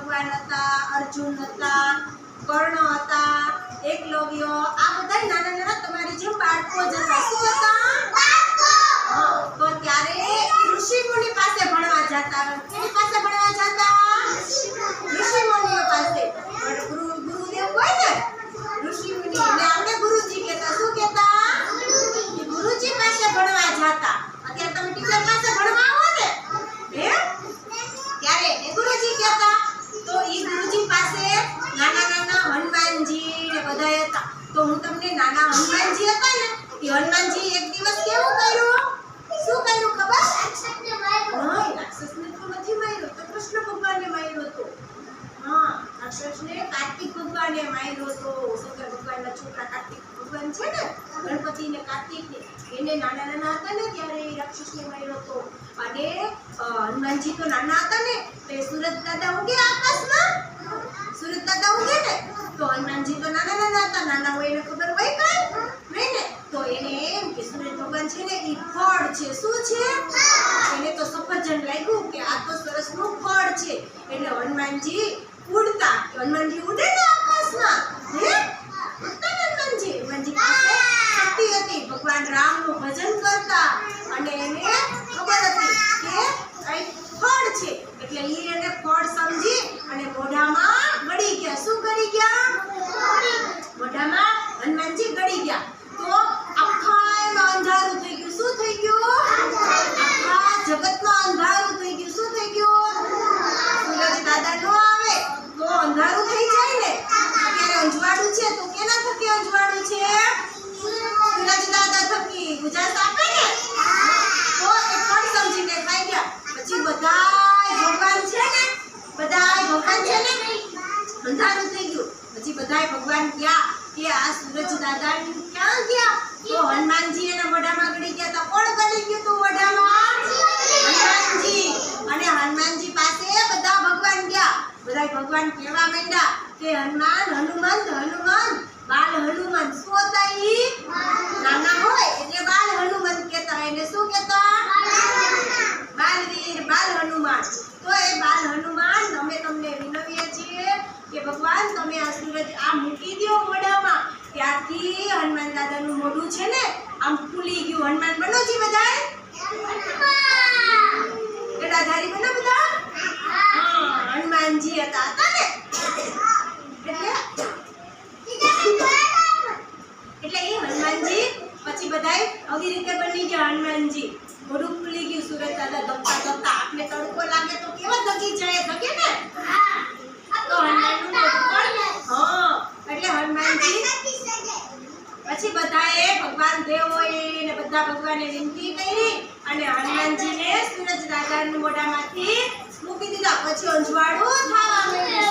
ભગવાન હતા, અર્જુન હતા, કર્ણ હતા, એકલવ્ય, આ બધા નાના નાના તમારી જેમ બાળકો જ હતા. શું હતા? તો ત્યારે ઋષિ મુનિ પાસે ભણવા જતા. કોની પાસે ભણવા જતા? ઋષિ મુનિઓ પાસે. ગુરુદેવ કોઈ ને ઋષિ મુનિ, એટલે આપણે ગુરુજી કહેતા. શું કહેતા? ગુરુજી પાસે ભણવા જતા. અત્યારે તમે ટીચર પાસે ભણવા આવો ને, ત્યારે એ ગુરુજી કહેતા. તો ઈ ગુરુજી પાસે નાના નાના હનુમાનજી ને બધા હતા. તો હું તમને નાના હનુમાનજી હતા ને, એ હનુમાનજી એક દિવસ કેવું કર્યું? શું કર્યું ખબર? નહીં, રાક્ષસને તો નથી માર્યો, તો કૃષ્ણ ભગવાનને માર્યો હતો. હા, રાક્ષસને કાર્તિક ભગવાને માર્યો હતો. શંકર ભગવાનના છોકરા કાર્તિક ભગવાન છે ને, ગણપતિ ને કાર્તિક ને, એને નાના નાના હતા ને ત્યારે રાક્ષસને માર્યો હતો. અને હનુમાનજી તો નાના હતા ને, તો સૂરજ દાદા ઉગે આકાશમાં. સૂરજ દાદા ઉગે ને, તો હનુમાનજી તો નાના નાના હતા. નાના હોય એને ખબર હોય કઈ નહીં ને, તો એને એમ કે સૂરજ ભગવાન છે ને એ ફળ છે. શું છે? એને તો સફરજન લાગ્યું કે આ તો સરસનું ફળ છે. એટલે હનુમાનજી ઉડતા, હનુમાનજી ઉડે ને આકાશમાં, ઉડતા ને હનુમાનજી. હનુમાનજી પાસે શક્તિ હતી, ભગવાન રામનું ભજન કરતા. અને એને ખબર હતી કે કઈ ફળ છે, એટલે ઈ એને ફળ સમજી અને મોઢામાં ગળી ગયા. શું ગળી ગયા? મોઢામાં હનુમાનજી ગળી ગયા. તો આખા એમાં અંધારું થઈ ગયું. શું થઈ ગયું? આખા જગતમાં અંધારું થઈ ગયું. શું થઈ ગયું? સૂરજ દાદા નો આવે તો અંધારું થઈ જાય ને. અત્યારે અંજવાળું છે તો કેના થકી અંજવાળું છે? સૂરજ દાદા થકી. ઉજાસ આપે ને, તો એ ફળ સમજીને ખાઈ ગયા. પછી બધાય ભગવાન છે ને, અંધારું થઈ ગયું. પછી બધાય ભગવાન ગયા કે આ સૂરજ દાદા ક્યાં ગયા? તો હનુમાનજી એના મોઢામાં ગળી ગયા હતા. કોણ ગળી ગયું તું મોઢામાં? હનુમાનજી. અને હનુમાનજી પાસે બધા ભગવાન ગયા. બધા ભગવાન કહેવા માંડ્યા કે હનુમાન, હનુમંત, હનુમાન, બાલ હનુમાન. શું હતા ઈ? નાના હોય એટલે બાલ હનુમંત કહેતા. એને શું કહેતા? બાલવીર, બાલ હનુમાન. તો એ બાલ હનુમાન અમે તમને વિનવીએ છીએ કે ભગવાન તમે આ સૂરજ આ મૂકી દો મોઢામાં. ત્યારથી હનુમાન દાદાનું મોઢું છે ને આમ ફૂલી ગયું. હનુમાન બનો જી બધાય? ગદાધારી બનો બધા? હા, હનુમાનજી હતા ને. એટલે એ હનુમાનજી પછી બધાય આવી રીતે બની ગયા. હનુમાનજી મોઢું ફૂલી ગયું. સૂરજ દાદા ધબકા ધબકા. આપણે તડકો લાગે તો કેવા ધગી જાય? ધગે ને. તો હનુમાનનું મોઢું પણ એટલે હનુમાનજી પછી બધાએ ભગવાન દેવોએ ને બધા ભગવાને વિનંતી કરી અને હનુમાનજીને સૂરજ દાદાના મોઢામાંથી મૂકી દીધા. પછી અંજવાળું થવા માંડ્યું.